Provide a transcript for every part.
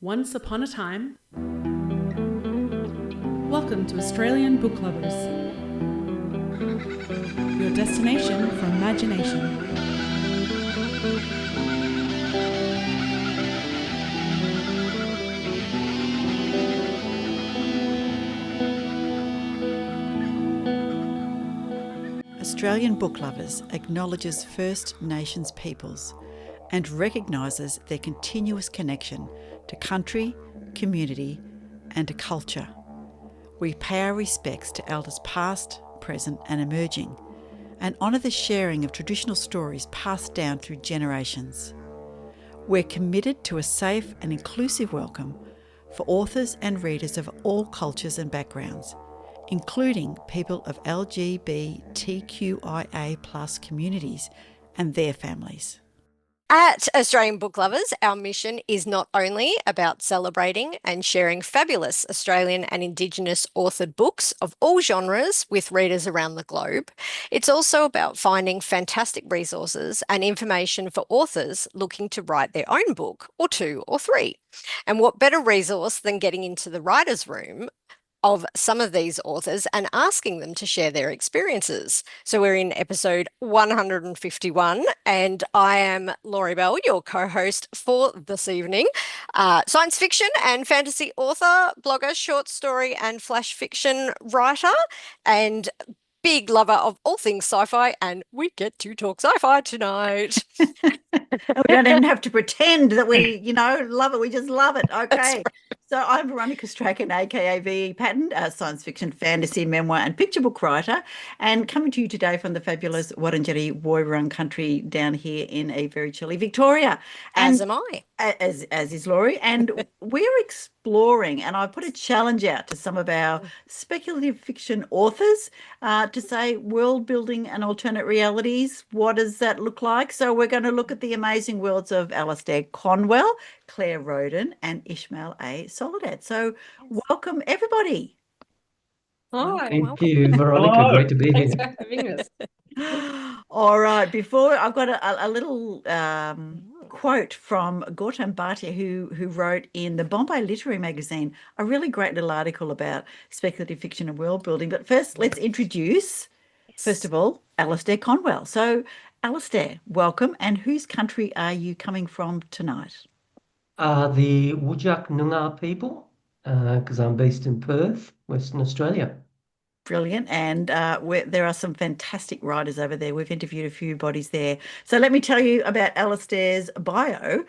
Once upon a time. Welcome to Australian Book Lovers, your destination for imagination. Australian Book Lovers acknowledges First Nations peoples and recognises their continuous connection to country, community and to culture. We pay our respects to elders past, present and emerging, and honour the sharing of traditional stories passed down through generations. We're committed to a safe and inclusive welcome for authors and readers of all cultures and backgrounds, including people of LGBTQIA+ communities and their families. At Australian Book Lovers, our mission is not only about celebrating and sharing fabulous Australian and Indigenous authored books of all genres with readers around the globe, it's also about finding fantastic resources and information for authors looking to write their own book, or two or three. And what better resource than getting into the writer's room of some of these authors and asking them to share their experiences. So we're in episode 151 and I am Laurie Bell, your co-host for this evening. Science fiction and fantasy author, blogger, short story and flash fiction writer, and big lover of all things sci-fi, and we get to talk sci-fi tonight. We don't even have to pretend that we, love it. We just love it. Okay. Right. So I'm Veronica Strachan, aka V.E. Patton, a science fiction, fantasy, memoir and picture book writer, and coming to you today from the fabulous Wurundjeri Woiwurrung country down here in a very chilly Victoria. As am I. As is Laurie. And we're exploring, and I put a challenge out to some of our speculative fiction authors to say world building and alternate realities. What does that look like? So we're going to look at the amazing worlds of Alistair Conwell, Clare Rhoden and Ishmael A. Soledad. So welcome everybody. Hi. Thank you, Veronica. Great to be here. Thanks for having us. All right. Before, I've got a little quote from Gautam Bhatia, who wrote in the Bombay Literary Magazine a really great little article about speculative fiction and world building. But first, let's introduce, first of all, Alistair Conwell. So, Alistair, welcome. And whose country are you coming from tonight? The Wujak Noongar people, because I'm based in Perth, Western Australia. Brilliant. And there are some fantastic writers over there. We've interviewed a few bodies there. So let me tell you about Alistair's bio.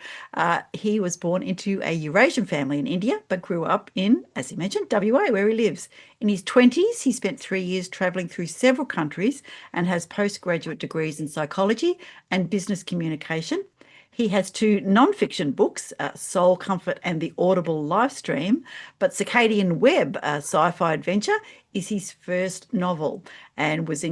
He was born into a Eurasian family in India, but grew up in, as he mentioned, WA, where he lives. In his 20s, he spent 3 years travelling through several countries and has postgraduate degrees in psychology and business communication. He has two non-fiction books, Soul Comfort and The Audible Livestream, but Circadian Web, a sci-fi adventure, is his first novel and was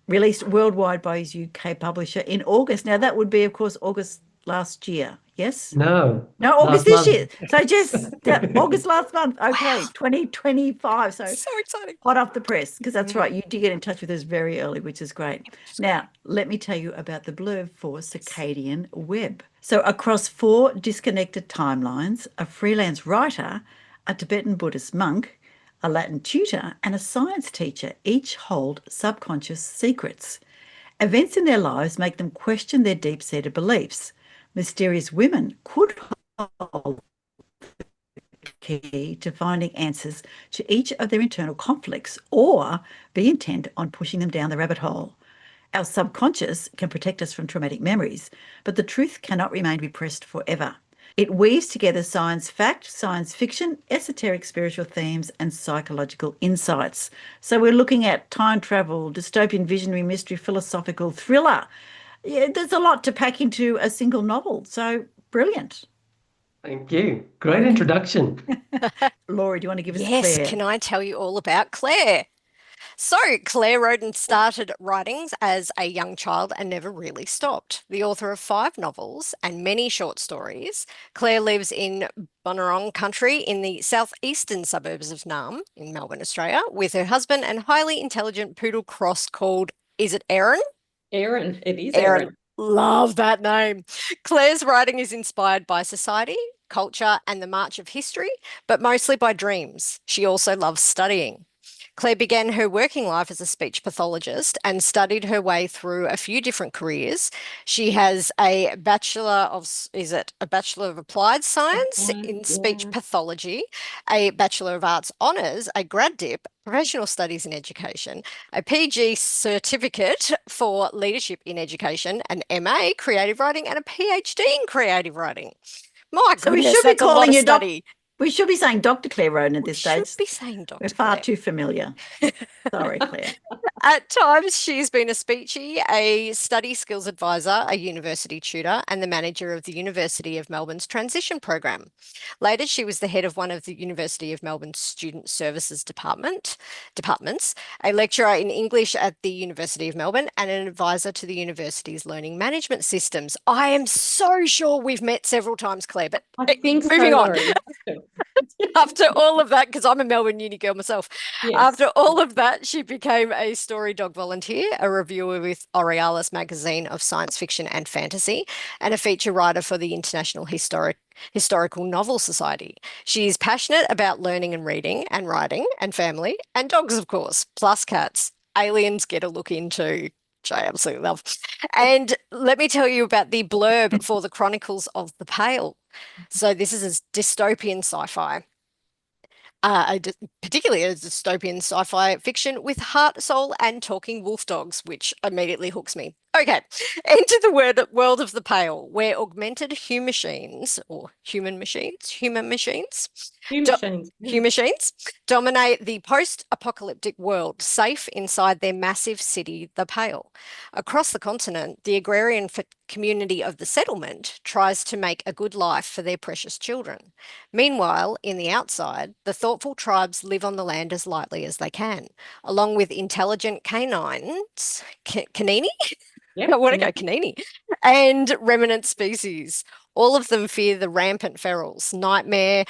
released worldwide by his UK publisher in August. Now, that would be, of course, August last year, yes? No, August this month. year. So just August last month. Okay, Wow. 2025. So exciting. Hot off the press, because that's right. You did get in touch with us very early, which is great. Now, let me tell you about the blurb for Circadian Web. So across 4 disconnected timelines, a freelance writer, a Tibetan Buddhist monk, a Latin tutor and a science teacher each hold subconscious secrets. Events in their lives make them question their deep-seated beliefs. Mysterious women could hold the key to finding answers to each of their internal conflicts or be intent on pushing them down the rabbit hole. Our subconscious can protect us from traumatic memories, but the truth cannot remain repressed forever. It weaves together science fact, science fiction, esoteric spiritual themes, and psychological insights. So we're looking at time travel, dystopian visionary mystery, philosophical thriller. Yeah, there's a lot to pack into a single novel. So brilliant. Thank you. Great introduction. Laurie, do you want to give us Yes, Clare? can I tell you all about Clare? So Clare Rhoden started writing as a young child and never really stopped. The author of 5 novels and many short stories, Clare lives in Bunurong country in the southeastern suburbs of Naarm in Melbourne, Australia, with her husband and highly intelligent poodle cross called, is it Erin? Erin, it is Erin. Erin. Love that name. Clare's writing is inspired by society, culture, and the march of history, but mostly by dreams. She also loves studying. Clare began her working life as a speech pathologist and studied her way through a few different careers. She has a Bachelor of, is it a Bachelor of Applied Science in Speech Pathology, a Bachelor of Arts Honours, a grad dip, Professional Studies in Education, a PG certificate for Leadership in Education, an MA Creative Writing, and a PhD in Creative Writing. My So we goodness, should be that's a lot calling of you study. we should be saying Dr. Clare Rhoden at We this should stage. be saying Dr. We're far Clare. too familiar. Sorry, Claire. At times, she's been a speechie, a study skills advisor, a university tutor, and the manager of the University of Melbourne's transition program. Later, she was the head of one of the University of Melbourne's Student Services departments, a lecturer in English at the University of Melbourne, and an advisor to the university's learning management systems. I am so sure we've met several times, Claire, but I think moving so, on. Laurie. After all of that, because I'm a Melbourne uni girl myself, Yes. after all of that, she became a story dog volunteer, a reviewer with Aurealis magazine of science fiction and fantasy, and a feature writer for the International Historical Novel Society. She is passionate about learning and reading and writing and family and dogs, of course, plus cats. Aliens get a look into, which I absolutely love. And let me tell you about the blurb for the Chronicles of the Pale. So this is a dystopian sci-fi. Particularly a dystopian sci-fi fiction with heart, soul, and talking wolf dogs, which immediately hooks me. Okay, enter the world of the Pale, where augmented human machines dominate the post-apocalyptic world, safe inside their massive city, the Pale. Across the continent, the agrarian community of the settlement tries to make a good life for their precious children. Meanwhile, in the outside, the thoughtful tribes live on the land as lightly as they can, along with intelligent canines, canini? Yep. I want to go canini, and remnant species. All of them fear the rampant ferals, nightmare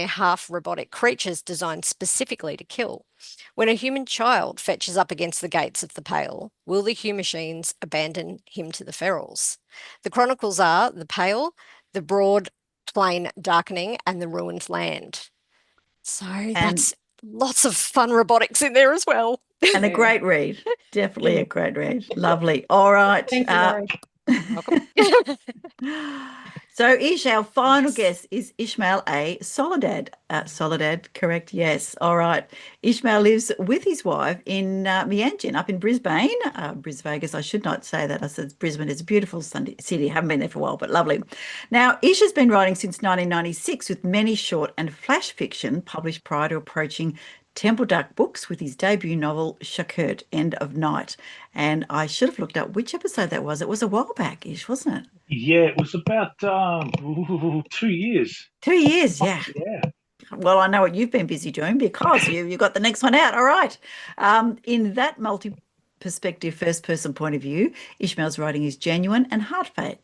half-robotic creatures designed specifically to kill. When a human child fetches up against the gates of the Pale, will the human machines abandon him to the ferals? The chronicles are the Pale, the broad plain darkening, and the ruined land. So that's lots of fun robotics in there as well. And a great read. Definitely a great read. Lovely. All right. Thank you, Laurie. Welcome. So Ish, our final guest is Ishmael A. Soledad. Soledad, correct? Yes. All right. Ishmael lives with his wife in Meanjin up in Brisbane. Vegas, I should not say that. I said Brisbane is a beautiful city. Haven't been there for a while, but lovely. Now, Ish has been writing since 1996 with many short and flash fiction published prior to approaching Temple Duck Books with his debut novel, Shakert, End of Night. And I should have looked up which episode that was. It was a while back, Ish, wasn't it? Yeah, it was about 2 years. 2 years, yeah. Yeah. Well, I know what you've been busy doing because you got the next one out. All right. In that multi-perspective first-person point of view, Ishmael's writing is genuine and heartfelt,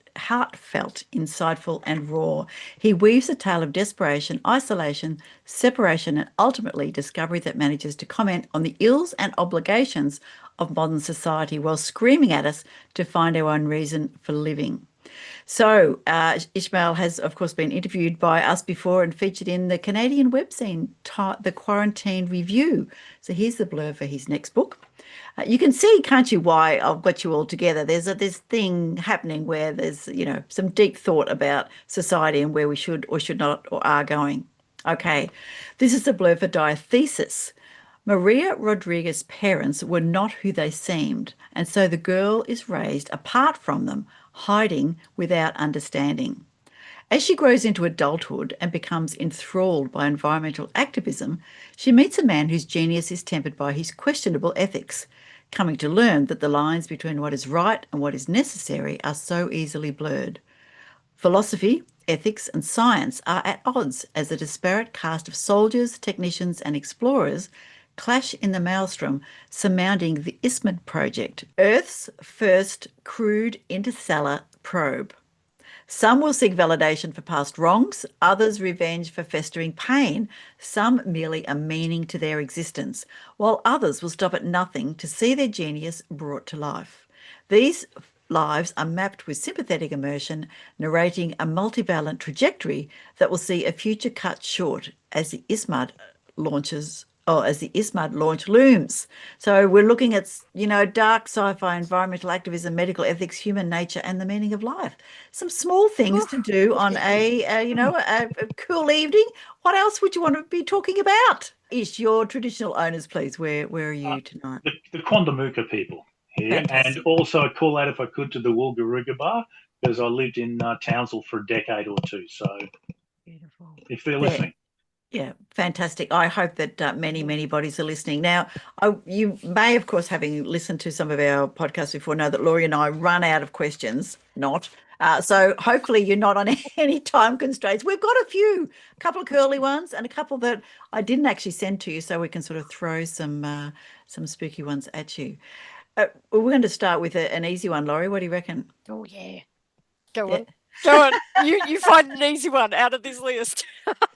insightful and raw. He weaves a tale of desperation, isolation, separation, and ultimately discovery that manages to comment on the ills and obligations of modern society while screaming at us to find our own reason for living. So Ishmael has, of course, been interviewed by us before and featured in the Canadian webzine, The Quarantine Review. So here's the blurb for his next book. You can see, can't you, why I've got you all together. There's this thing happening where there's, some deep thought about society and where we should or should not or are going. Okay, this is the blurb for Diathesis. Maria Rodriguez's parents were not who they seemed, and so the girl is raised apart from them, hiding without understanding. As she grows into adulthood and becomes enthralled by environmental activism, she meets a man whose genius is tempered by his questionable ethics, coming to learn that the lines between what is right and what is necessary are so easily blurred. Philosophy, ethics and science are at odds as a disparate cast of soldiers, technicians and explorers clash in the maelstrom surmounting the Ismid Project, Earth's first crude interstellar probe. Some will seek validation for past wrongs, others revenge for festering pain, some merely a meaning to their existence, while others will stop at nothing to see their genius brought to life. These lives are mapped with sympathetic immersion, narrating a multivalent trajectory that will see a future cut short as the ISMAD launches, or as the ISMAD launch looms. So we're looking at, dark sci-fi, environmental activism, medical ethics, human nature, and the meaning of life. Some small things to do on a cool evening. What else would you want to be talking about? Ish, your traditional owners, please. Where are you tonight? The Quandamooka people here. Fantastic. And also a call out, if I could, to the Woolgoorooga Bar, because I lived in Townsville for a decade or two. So Beautiful. if they're listening. Yeah, fantastic. I hope that many bodies are listening. Now, you may, of course, having listened to some of our podcasts before, know that Laurie and I run out of questions. So hopefully you're not on any time constraints. We've got a couple of curly ones and a couple that I didn't actually send to you, so we can sort of throw some spooky ones at you. We're going to start with an easy one, Laurie. What do you reckon? Oh, yeah. Go on. Go on. You find an easy one out of this list.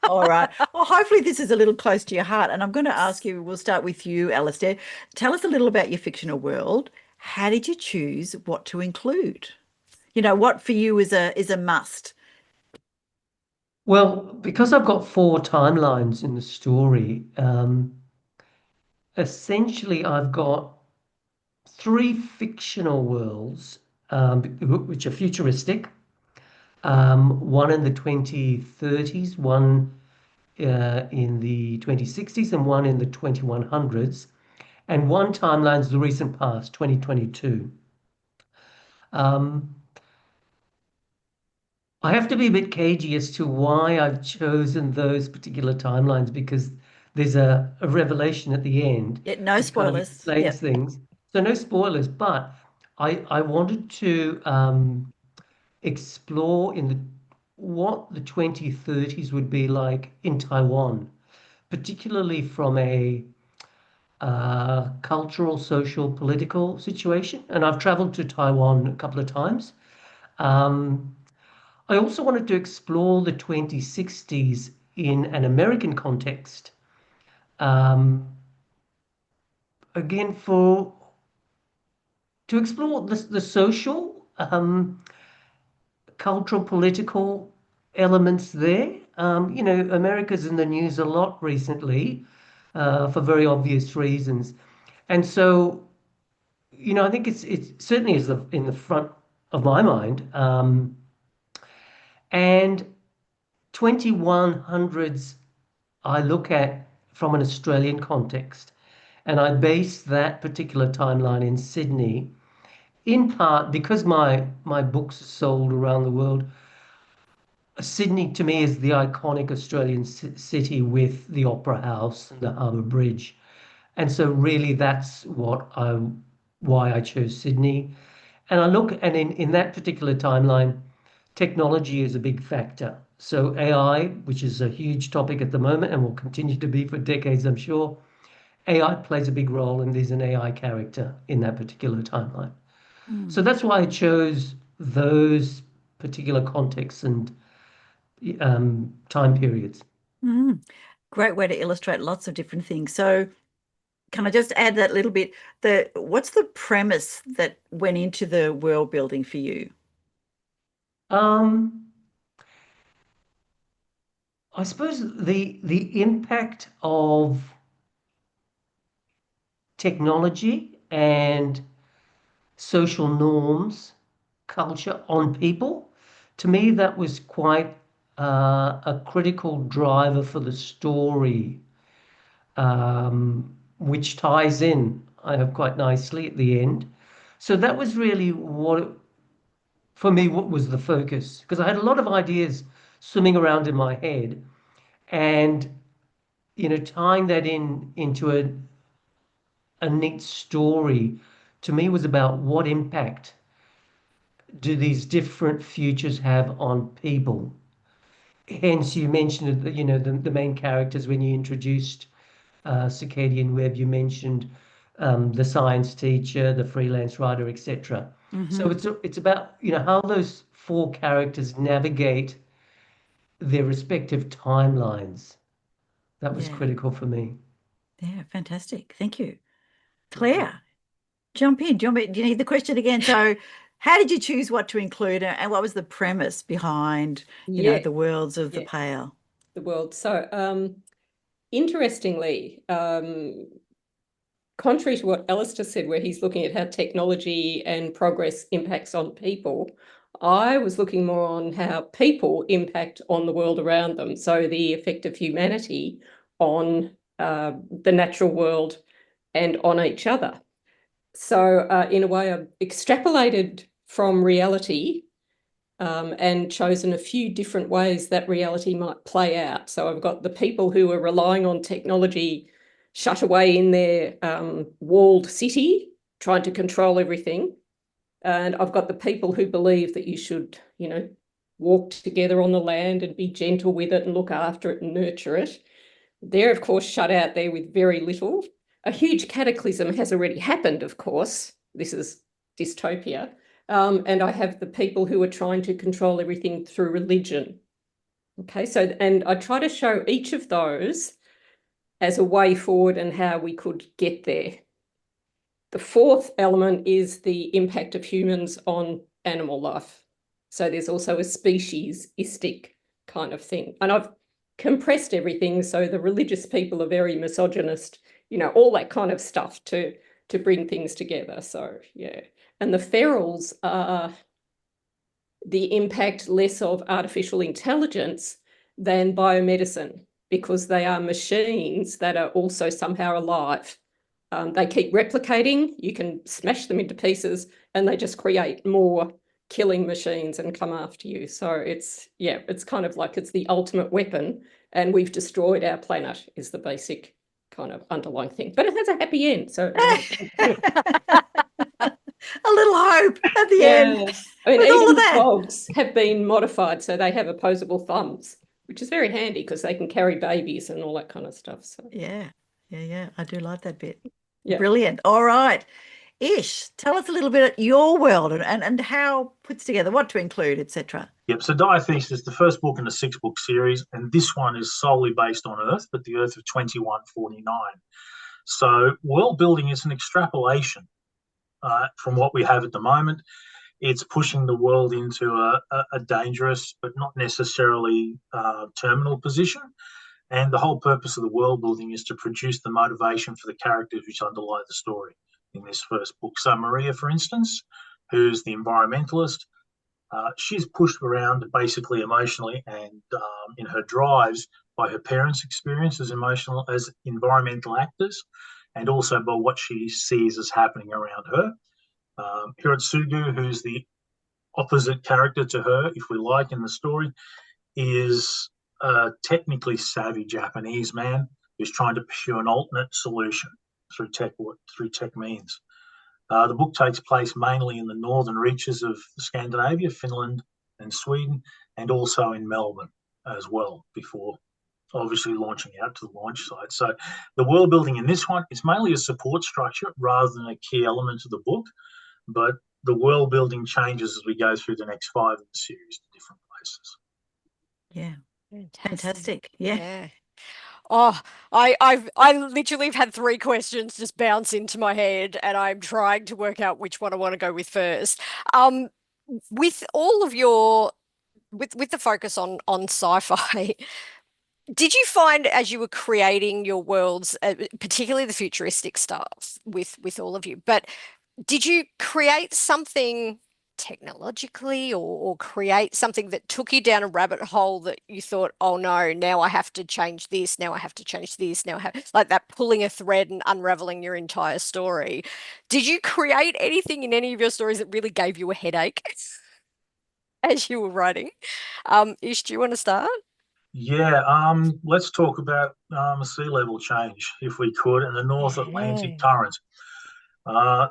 All right. Well, hopefully this is a little close to your heart. And I'm going to ask you, we'll start with you, Alistair. Tell us a little about your fictional world. How did you choose what to include? What for you is a must? Well, because I've got 4 timelines in the story, essentially I've got 3 fictional worlds, which are futuristic. One in the 2030s, one in the 2060s, and one in the 2100s. And one timeline's the recent past, 2022. I have to be a bit cagey as to why I've chosen those particular timelines, because there's a revelation at the end. Yeah, no which kind of spoilers. explains Yep. things. So no spoilers, but I wanted to explore what the 2030s would be like in Taiwan, particularly from a cultural, social, political situation. And I've traveled to Taiwan a couple of times. I also wanted to explore the 2060s in an American context. Again, to explore the social, cultural, political elements there. America's in the news a lot recently, for very obvious reasons. And so, I think it certainly is in the front of my mind. And 2100s I look at from an Australian context, and I base that particular timeline in Sydney, in part because my books are sold around the world. Sydney to me is the iconic Australian city with the Opera House and the Harbour Bridge, and so really that's why I chose Sydney. And I look, and in that particular timeline, technology is a big factor. So AI, which is a huge topic at the moment and will continue to be for decades, I'm sure, AI plays a big role, and there's an AI character in that particular timeline. So that's why I chose those particular contexts and time periods. Great way to illustrate lots of different things. So can I just add that little bit? What's the premise that went into the world building for you? I suppose the impact of technology and social norms, culture on people. To me, that was quite a critical driver for the story, which ties in, I hope, quite nicely at the end. So that was really for me, what was the focus? Because I had a lot of ideas swimming around in my head, and tying that into a neat story to me was about what impact do these different futures have on people. Hence, you mentioned the main characters when you introduced Circadian Web. You mentioned the science teacher, the freelance writer, etc. So it's about how those 4 characters navigate their respective timelines. That was critical for me. Yeah, fantastic. Thank you. Claire, jump in. Do you need the question again? So How did you choose what to include, and what was the premise behind, Yeah, the worlds of the yeah, Pale? the world. So, interestingly, contrary to what Alistair said, where he's looking at how technology and progress impacts on people, I was looking more on how people impact on the world around them. So the effect of humanity on the natural world and on each other. So in a way, I've extrapolated from reality and chosen a few different ways that reality might play out. So I've got the people who are relying on technology shut away in their walled city, trying to control everything. And I've got the people who believe that you should, walk together on the land and be gentle with it and look after it and nurture it. They're, of course, shut out there with very little. A huge cataclysm has already happened, of course. This is dystopia. And I have the people who are trying to control everything through religion. Okay, so, and I try to show each of those as a way forward and how we could get there. The fourth element is the impact of humans on animal life. So there's also a speciesistic kind of thing. And I've compressed everything. So the religious people are very misogynist, all that kind of stuff to bring things together. So, yeah. And the ferals are the impact less of artificial intelligence than biomedicine, because they are machines that are also somehow alive. They keep replicating. You can smash them into pieces and they just create more killing machines and come after you. So it's kind of like it's the ultimate weapon, and we've destroyed our planet is the basic kind of underlying thing. But it has a happy end. So A little hope at the end. I mean, with all of even that. dogs have been modified, so they have opposable thumbs, which is very handy because they can carry babies and all that kind of stuff. So Yeah. I do like that bit. yeah. Brilliant. All right. Ish, tell us a little bit of your world and how it puts together, what to include, etc. Yep. So Diathesis is the first book in a 6-book series, and this one is solely based on Earth, but the Earth of 2149. So world building is an extrapolation from what we have at the moment. It's pushing the world into a dangerous but not necessarily terminal position. And the whole purpose of the world building is to produce the motivation for the characters which underlie the story in this first book. So Maria, for instance, who's the environmentalist, she's pushed around basically emotionally and in her drives by her parents' experience as environmental actors, and also by what she sees as happening around her. Hirotsugu, who's the opposite character to her, if we like, in the story, is a technically savvy Japanese man who's trying to pursue an alternate solution through tech means. The book takes place mainly in the northern reaches of Scandinavia, Finland and Sweden, and also in Melbourne as well, before obviously launching out to the launch site. So the world building in this one is mainly a support structure rather than a key element of the book, but the world building changes as we go through the next 5 in the series to different places. Yeah. Fantastic. Yeah. Oh, I literally have had 3 questions just bounce into my head, and I'm trying to work out which one I want to go with first. With all of your with the focus on sci-fi, did you find as you were creating your worlds, particularly the futuristic stuff with all of you, but did you create something technologically or create something that took you down a rabbit hole that you thought, oh no, now I have to change this, now I have to change this, now I have, like that, pulling a thread and unraveling your entire story? Did you create anything in any of your stories that really gave you a headache as you were writing? Ish, do you want to start? Yeah, let's talk about sea level change, if we could, and the North Atlantic current.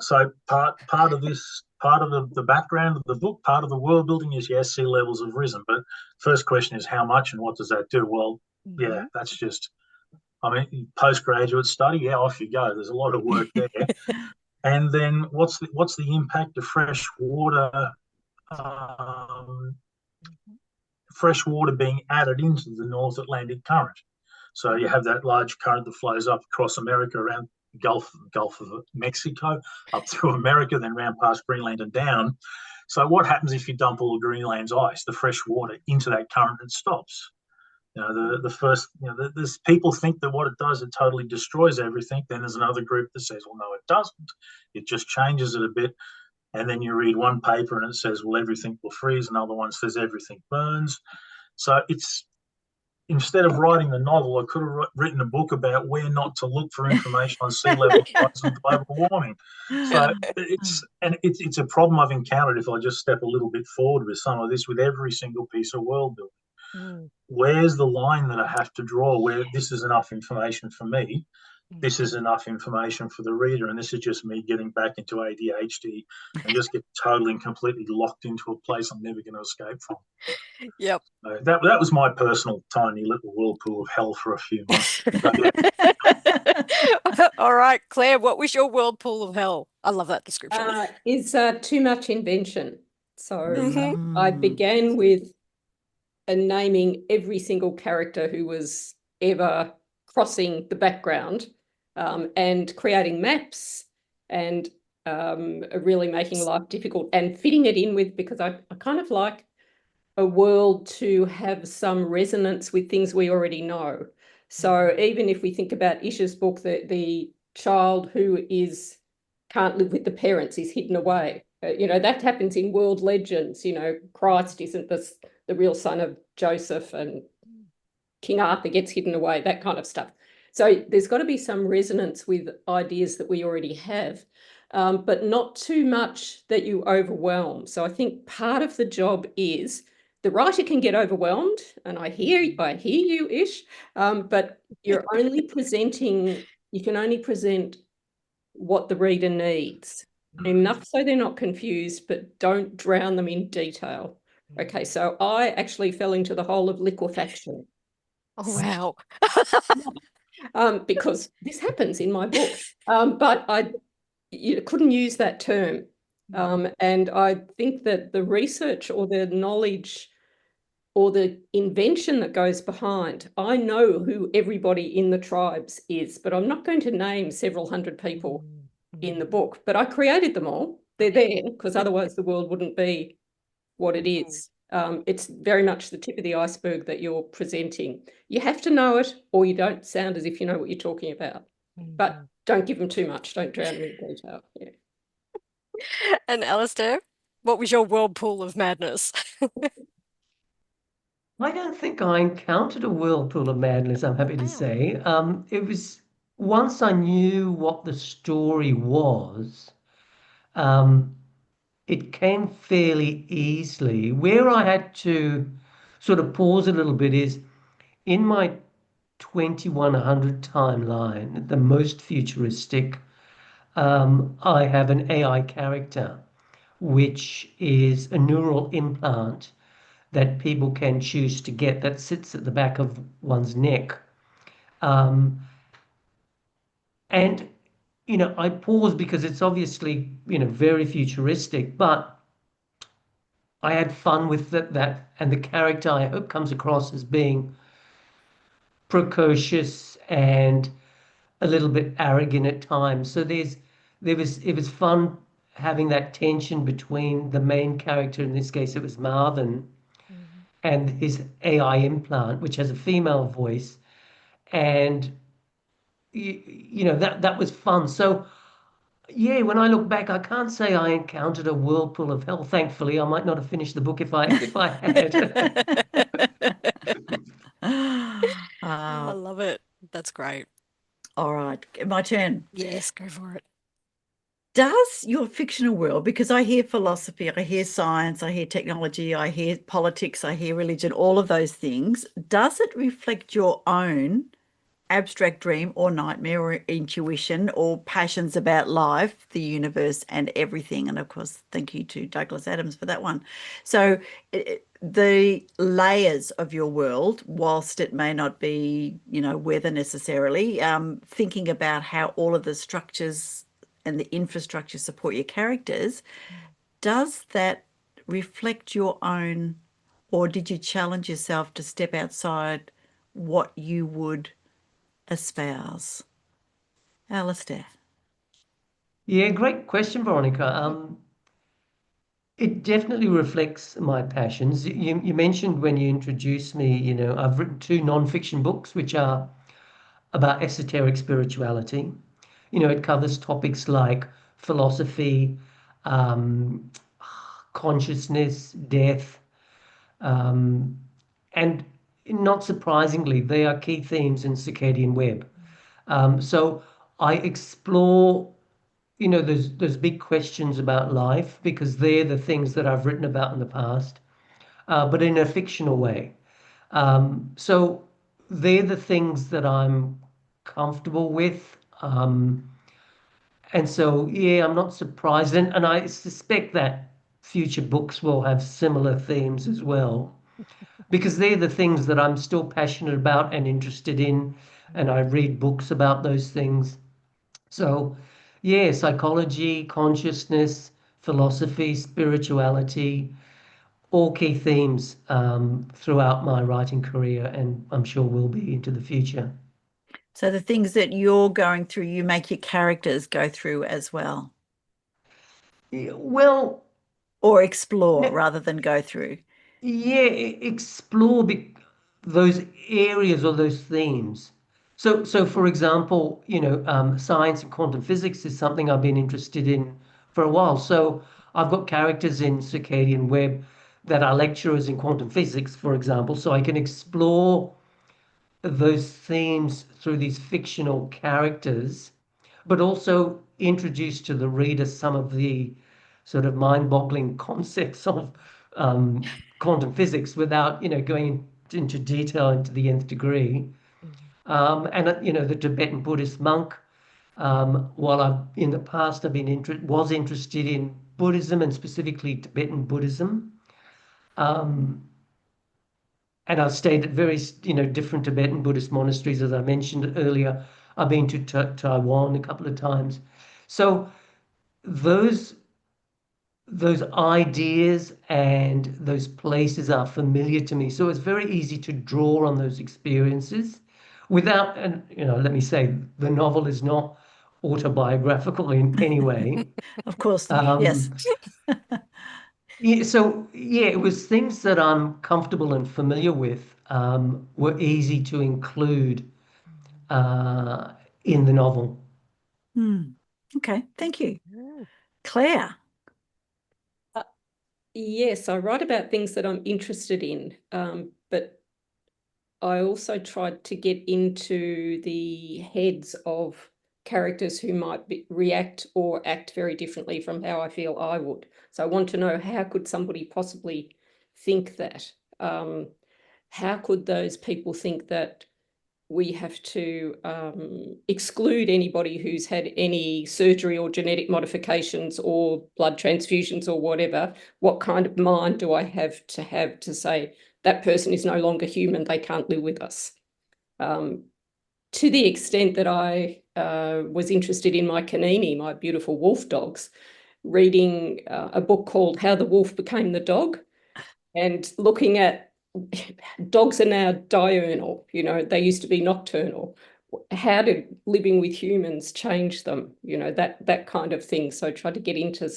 So part of the background of the book, part of the world building is, yes, sea levels have risen, but first question is how much and what does that do? Well, yeah, that's just, postgraduate study, yeah, off you go. There's a lot of work there. And then what's the impact of fresh water being added into the North Atlantic current? So you have that large current that flows up across America around Gulf of Mexico, up through America, then round past Greenland and down. So what happens if you dump all of Greenland's ice, the fresh water, into that current? It stops. The first, there's people think that what it does, it totally destroys everything. Then there's another group that says, well, no, it doesn't. It just changes it a bit. And then you read one paper and it says, well, everything will freeze. Another one says everything burns. So it's, instead of writing the novel, I could have written a book about where not to look for information on sea level rise and global warming. So it's a problem I've encountered if I just step a little bit forward with some of this, with every single piece of world building. Where's the line that I have to draw where this is enough information for me, this is enough information for the reader, and this is just me getting back into ADHD and just get totally and completely locked into a place I'm never going to escape from. Yep. So that was my personal tiny little whirlpool of hell for a few months. All right, Claire, what was your whirlpool of hell? I love that description. Is too much invention. So I began with naming every single character who was ever crossing the background, and creating maps, and really making life difficult and fitting it in with, because I kind of like a world to have some resonance with things we already know. So even if we think about Ish's book, the child who can't live with the parents is hidden away. That happens in world legends. Christ isn't the real son of Joseph, and King Arthur gets hidden away, that kind of stuff. So there's got to be some resonance with ideas that we already have, but not too much that you overwhelm. So I think part of the job is the writer can get overwhelmed, and I hear you, Ish, but you can only present what the reader needs, enough so they're not confused, but don't drown them in detail. Okay, so I actually fell into the hole of liquefaction. Oh, wow. Because this happens in my book, but I couldn't use that term. And I think that the research or the knowledge or the invention that goes behind, I know who everybody in the tribes is, but I'm not going to name several hundred people in the book. But I created them all. They're there because otherwise the world wouldn't be what it is. It's very much the tip of the iceberg that you're presenting. You have to know it, or you don't sound as if you know what you're talking about. But don't give them too much. Don't drown them in detail. Yeah. And Alistair, what was your whirlpool of madness? I don't think I encountered a whirlpool of madness, I'm happy to say. It was once I knew what the story was, it came fairly easily. Where I had to sort of pause a little bit is in my 2100 timeline, the most futuristic, I have an AI character, which is a neural implant that people can choose to get that sits at the back of one's neck. And, I pause because it's obviously, very futuristic, but I had fun with that. And the character I hope comes across as being precocious and a little bit arrogant at times. So it was fun having that tension between the main character, in this case it was Marvin, and his AI implant, which has a female voice, and that was fun. So yeah, when I look back, I can't say I encountered a whirlpool of hell. Thankfully, I might not have finished the book if I had. I love it. That's great. All right, my turn. Yes, go for it. Does your fictional world, because I hear philosophy, I hear science, I hear technology, I hear politics, I hear religion, all of those things, does it reflect your own abstract dream or nightmare or intuition or passions about life, the universe, and everything? And of course, thank you to Douglas Adams for that one. So the layers of your world, whilst it may not be, weather necessarily, thinking about how all of the structures and the infrastructure support your characters, does that reflect your own, or did you challenge yourself to step outside what you would espouse? Alistair. Yeah, great question, Veronica. It definitely reflects my passions. You mentioned when you introduced me, I've written two non-fiction books which are about esoteric spirituality. It covers topics like philosophy, um, consciousness, death, um, and not surprisingly, they are key themes in Circadian Web. So I explore, those big questions about life because they're the things that I've written about in the past, but in a fictional way. So they're the things that I'm comfortable with. And so, yeah, I'm not surprised. And I suspect that future books will have similar themes as well, because they're the things that I'm still passionate about and interested in. And I read books about those things. So, yeah, psychology, consciousness, philosophy, spirituality, all key themes throughout my writing career, and I'm sure will be into the future. So the things that you're going through, you make your characters go through as well, Yeah, well, or explore no, rather than go through. yeah, explore those areas or those themes. So for example, science and quantum physics is something I've been interested in for a while. So I've got characters in Circadian Web that are lecturers in quantum physics, for example, so I can explore those themes through these fictional characters, but also introduce to the reader some of the sort of mind-boggling concepts of quantum physics without, going into detail into the nth degree. And the Tibetan Buddhist monk. While I've in the past I've been was interested in Buddhism and specifically Tibetan Buddhism. Um, and I've stayed at various, different Tibetan Buddhist monasteries, as I mentioned earlier. I've been to Taiwan a couple of times. So those those ideas and those places are familiar to me. So it's very easy to draw on those experiences without, and let me say, the novel is not autobiographical in any way. Of course, yes. Um, Yeah, so yeah, it was things that I'm comfortable and familiar with, were easy to include uh, in the novel. Okay, thank you. Mm. Claire. Uh, yes, I write about things that I'm interested in, but I also tried to get into the heads of characters who might react or act very differently from how I feel I would. So I want to know, how could somebody possibly think that? How could those people think that we have to exclude anybody who's had any surgery or genetic modifications or blood transfusions or whatever? What kind of mind do I have to say that person is no longer human, they can't live with us? To the extent that I was interested in my Kanini, my beautiful wolf dogs, reading a book called How the Wolf Became the Dog, and looking at dogs are now diurnal, they used to be nocturnal. How did living with humans change them? That kind of thing. So try to get into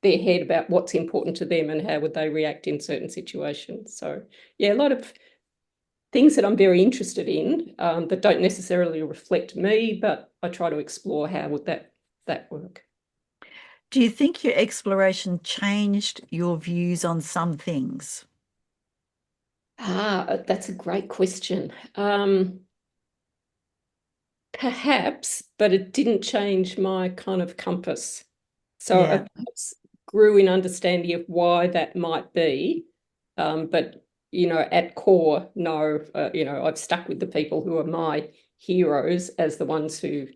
their head about what's important to them and how would they react in certain situations. So yeah, a lot of things that I'm very interested in that don't necessarily reflect me, but I try to explore how would that work. Do you think your exploration changed your views on some things? That's a great question. Perhaps, but it didn't change my kind of compass. So I Yeah. perhaps grew in understanding of why that might be. But, at core, no, I've stuck with the people who are my heroes as the ones who,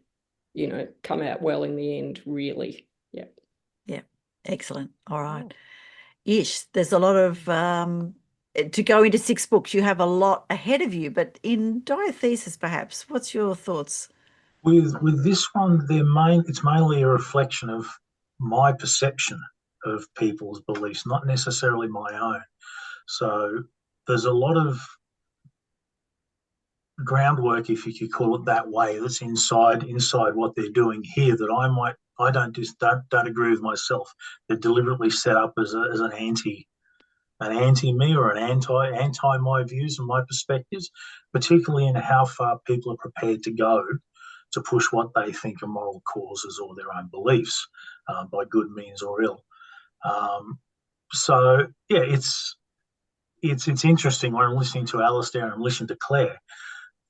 come out well in the end, really. Yeah. Yeah. Excellent. All right. Oh. Ish, there's a lot of to go into 6 books, you have a lot ahead of you, but in Diathesis, perhaps, what's your thoughts? With this one, it's mainly a reflection of my perception of people's beliefs, not necessarily my own. So there's a lot of groundwork, if you could call it that way, that's inside what they're doing here that I might don't agree with myself. They're deliberately set up as an anti me or an anti my views and my perspectives, particularly in how far people are prepared to go to push what they think are moral causes or their own beliefs, by good means or ill. So yeah, it's interesting when I'm listening to Alistair and I'm listening to Clare.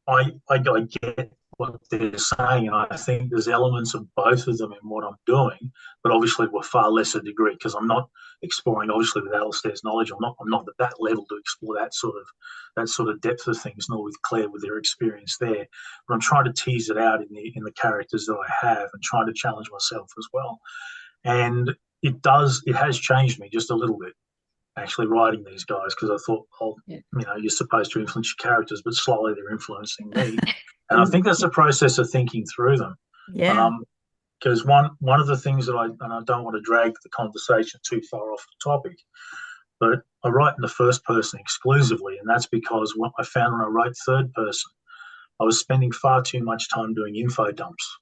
I get what they're saying, and I think there's elements of both of them in what I'm doing, but obviously to a far lesser degree because I'm not exploring. Obviously, with Alistair's knowledge, I'm not at that level to explore that sort of depth of things, nor with Clare with their experience there. But I'm trying to tease it out in the characters that I have, and trying to challenge myself as well. And it has changed me just a little bit actually writing these guys because I thought, you're supposed to influence your characters, but slowly they're influencing me. And I think that's a process of thinking through them. Yeah. Because one of the things that I don't want to drag the conversation too far off the topic, but I write in the first person exclusively, and that's because what I found when I wrote third person, I was spending far too much time doing info dumps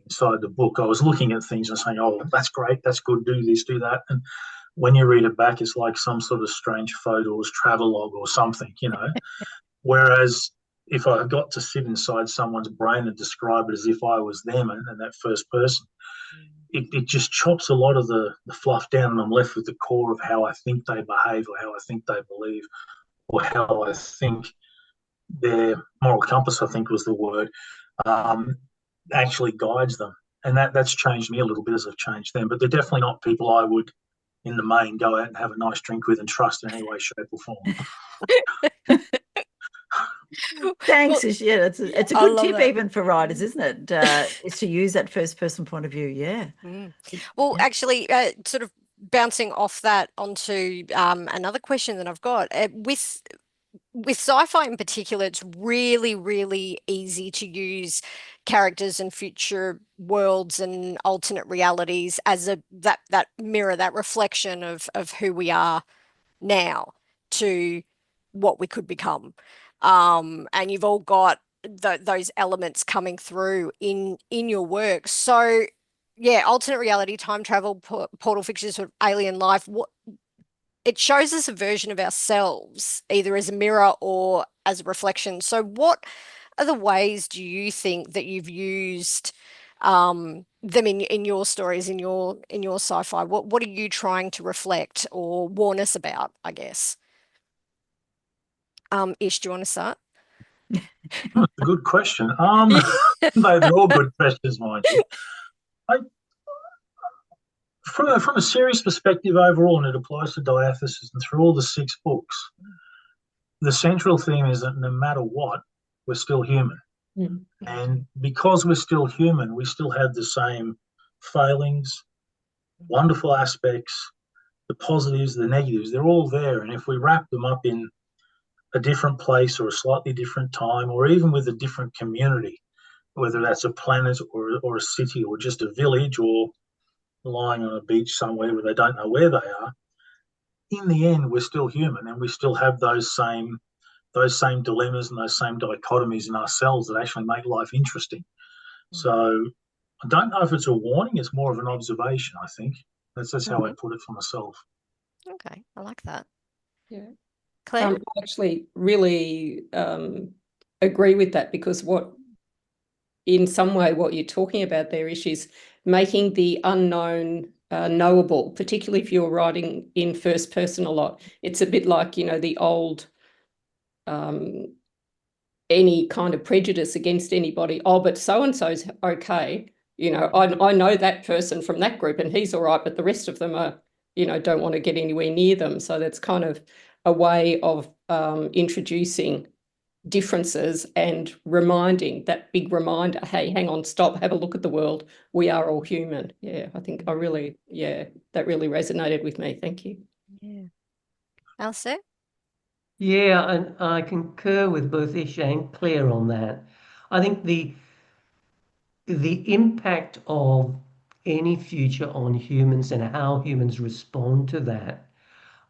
inside the book. I was looking at things and saying, oh, that's great, that's good, do this, do that. And when you read it back, it's like some sort of strange photos, travelogue or something, Whereas if I got to sit inside someone's brain and describe it as if I was them and that first person, it just chops a lot of the fluff down, and I'm left with the core of how I think they behave or how I think they believe or how I think their moral compass, I think was the word, actually guides them. And that's changed me a little bit as I've changed them. But they're definitely not people I would, in the main, go out and have a nice drink with and trust in any way, shape, or form. Thanks. Yeah, it's a I good love tip that. even for writers, isn't it? Is to use that first person point of view. Yeah. Well, Yeah. actually, sort of bouncing off that onto another question that I've got with sci-fi in particular, it's really, really easy to use characters and future worlds and alternate realities as that mirror, that reflection of who we are now to what we could become. And you've all got those elements coming through in your work. So yeah, alternate reality, time travel, portal fixtures, sort of alien life. It shows us a version of ourselves, either as a mirror or as a reflection. So what are the ways do you think that you've used them in your stories, in your sci-fi? What are you trying to reflect or warn us about, I guess? Ish, do you want to start? That's a good question. They're all good questions, mind you. From a serious perspective overall, and it applies to Diathesis and through all the 6 books, the central theme is that no matter what, we're still human. Mm. And because we're still human, we still have the same failings, wonderful aspects, the positives, the negatives. They're all there. And if we wrap them up in a different place or a slightly different time, or even with a different community, whether that's a planet or a city or just a village or lying on a beach somewhere where they don't know where they are, in the end, we're still human and we still have those same dilemmas and those same dichotomies in ourselves that actually make life interesting. So I don't know if it's a warning, it's more of an observation, I think. That's how I put it for myself. Okay, I like that. Yeah. Claire? I actually really agree with that, because in some way what you're talking about there is making the unknown knowable, particularly if you're writing in first person a lot. It's a bit like, the old any kind of prejudice against anybody. Oh, but so-and-so's okay. I know that person from that group and he's all right, but the rest of them are, don't want to get anywhere near them. So that's kind of a way of introducing differences and reminding, that big reminder, hey, hang on, stop, have a look at the world. We are all human. Yeah, I think that really resonated with me. Thank you. Yeah. Alistair? Yeah, and I concur with both Ish and Claire on that. I think the impact of any future on humans and how humans respond to that,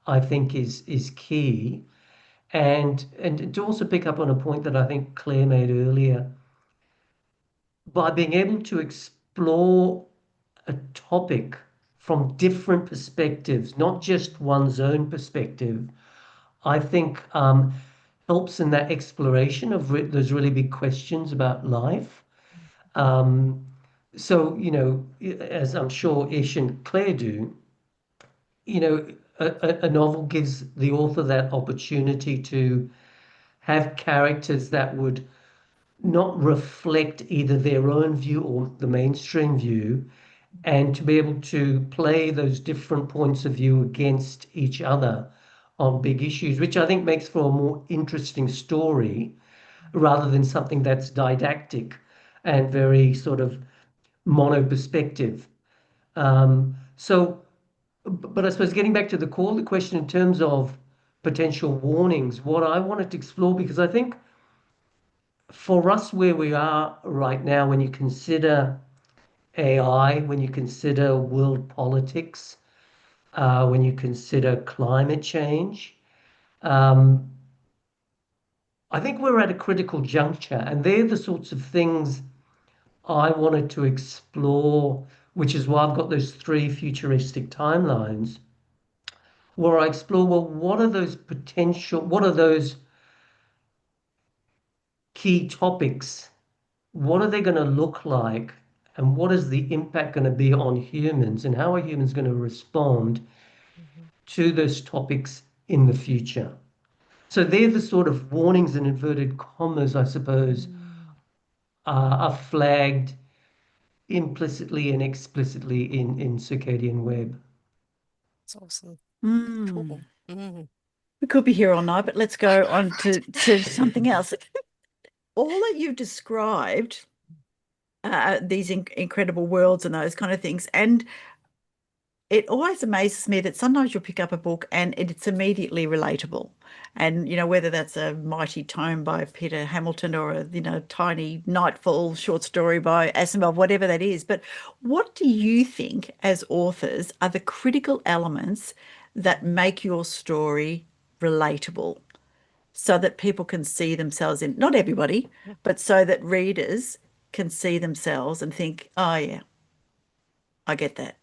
I think is key. And to also pick up on a point that I think Claire made earlier, by being able to explore a topic from different perspectives, not just one's own perspective, I think helps in that exploration of those really big questions about life. Um, so, as I'm sure Ish and Claire do, a novel gives the author that opportunity to have characters that would not reflect either their own view or the mainstream view, and to be able to play those different points of view against each other on big issues, which I think makes for a more interesting story rather than something that's didactic and very sort of mono perspective. But I suppose getting back to the core of the question in terms of potential warnings, what I wanted to explore, because I think for us where we are right now, when you consider AI, when you consider world politics, when you consider climate change, um, I think we're at a critical juncture, and they're the sorts of things I wanted to explore, which is why I've got those three futuristic timelines where I explore, well, what are those key topics? What are they going to look like? And what is the impact going to be on humans? And how are humans going to respond to those topics in the future? So they're the sort of warnings and inverted commas, I suppose, are flagged implicitly and explicitly in Circadian Web. That's awesome. Mm. Cool. Mm. We could be here all night, but let's go on to something else. All that you've described, these incredible worlds and those kind of things, and it always amazes me that sometimes you'll pick up a book and it's immediately relatable. And, whether that's a mighty tome by Peter Hamilton or a, tiny Nightfall short story by Asimov, whatever that is. But what do you think as authors are the critical elements that make your story relatable so that people can see themselves in, not everybody, but so that readers can see themselves and think, oh, yeah, I get that.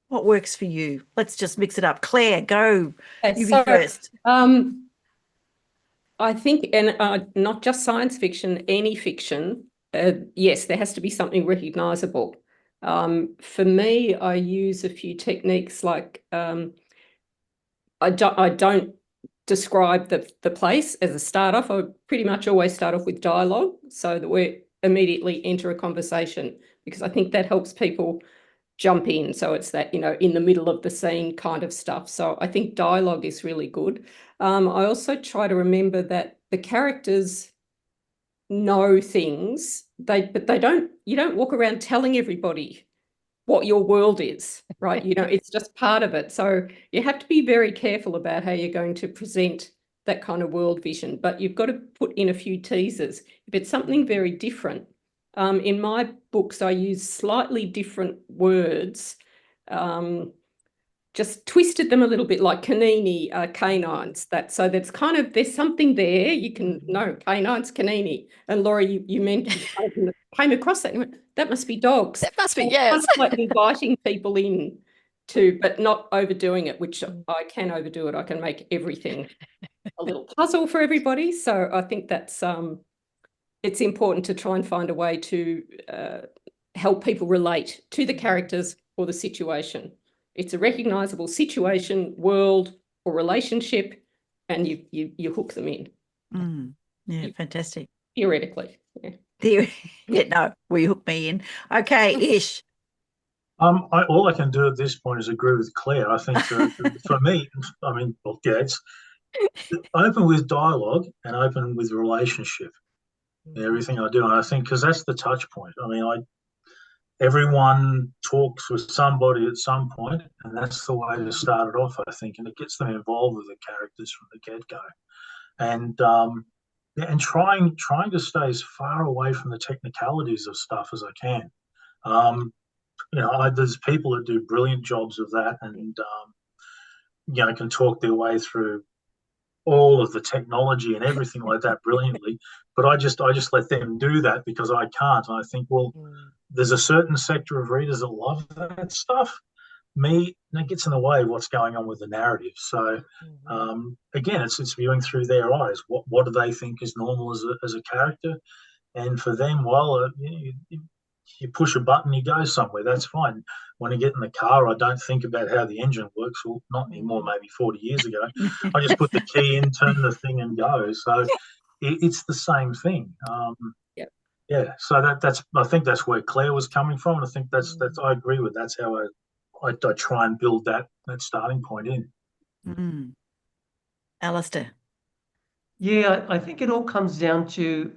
What works for you? Let's just mix it up. Claire, go. Okay, You be first. I think, and not just science fiction, any fiction, yes, there has to be something recognizable. For me, I use a few techniques like I don't describe the place as a start off. I pretty much always start off with dialogue so that we immediately enter a conversation, because I think that helps people jump in. So it's that, in the middle of the scene kind of stuff. So I think dialogue is really good. I also try to remember that the characters know things, but you don't walk around telling everybody what your world is, right? It's just part of it. So you have to be very careful about how you're going to present that kind of world vision, but you've got to put in a few teasers. If it's something very different, in my books, I use slightly different words, just twisted them a little bit, like canini, canines. So that's kind of, there's something there. You can know canines, canini. And Laurie, you mentioned, came across that and went, that must be dogs. That must be, So yes. kind of like inviting people in to, but not overdoing it, which I can overdo it. I can make everything a little puzzle for everybody. So I think that's it's important to try and find a way to help people relate to the characters or the situation. It's a recognizable situation, world, or relationship, and you hook them in. Yeah, fantastic. Theoretically, yeah. No, will you hook me in? Okay, Ish. All I can do at this point is agree with Claire. I think for me, it's open with dialogue and open with relationship. Everything I do, and I think because that's the touch point. Everyone talks with somebody at some point, and that's the way to start it off, I think, and it gets them involved with the characters from the get-go, and trying to stay as far away from the technicalities of stuff as I can. There's people that do brilliant jobs of that, and can talk their way through all of the technology and everything like that brilliantly, but I just let them do that because I can't. And I think, well, there's a certain sector of readers that love that stuff. Me, that gets in the way of what's going on with the narrative. So again, it's viewing through their eyes. What do they think is normal as a character? And for them, well, you push a button, you go somewhere. That's fine. When I get in the car, I don't think about how the engine works. Well, not anymore. Maybe 40 years ago, I just put the key in, turn the thing, and go. So it's the same thing. Yeah. So that's I think that's where Claire was coming from, and I think that's I agree with. That's how I try and build that starting point in. Alistair. Yeah, I think it all comes down to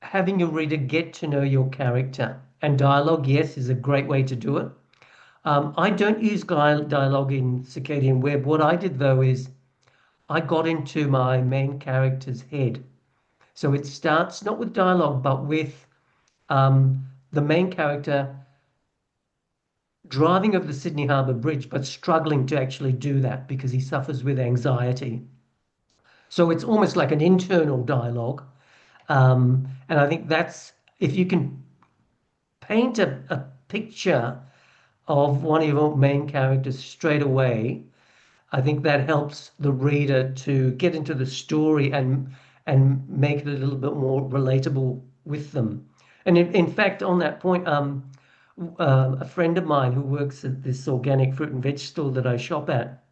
having your reader get to know your character. And dialogue, yes, is a great way to do it. I don't use dialogue in Circadian Web. What I did, though, is I got into my main character's head. So it starts not with dialogue, but with the main character driving over the Sydney Harbour Bridge, but struggling to actually do that because he suffers with anxiety. So it's almost like an internal dialogue. And I think that's, if you can paint a picture of one of your main characters straight away, I think that helps the reader to get into the story and make it a little bit more relatable with them. And in fact, on that point, a friend of mine who works at this organic fruit and veg store that I shop at,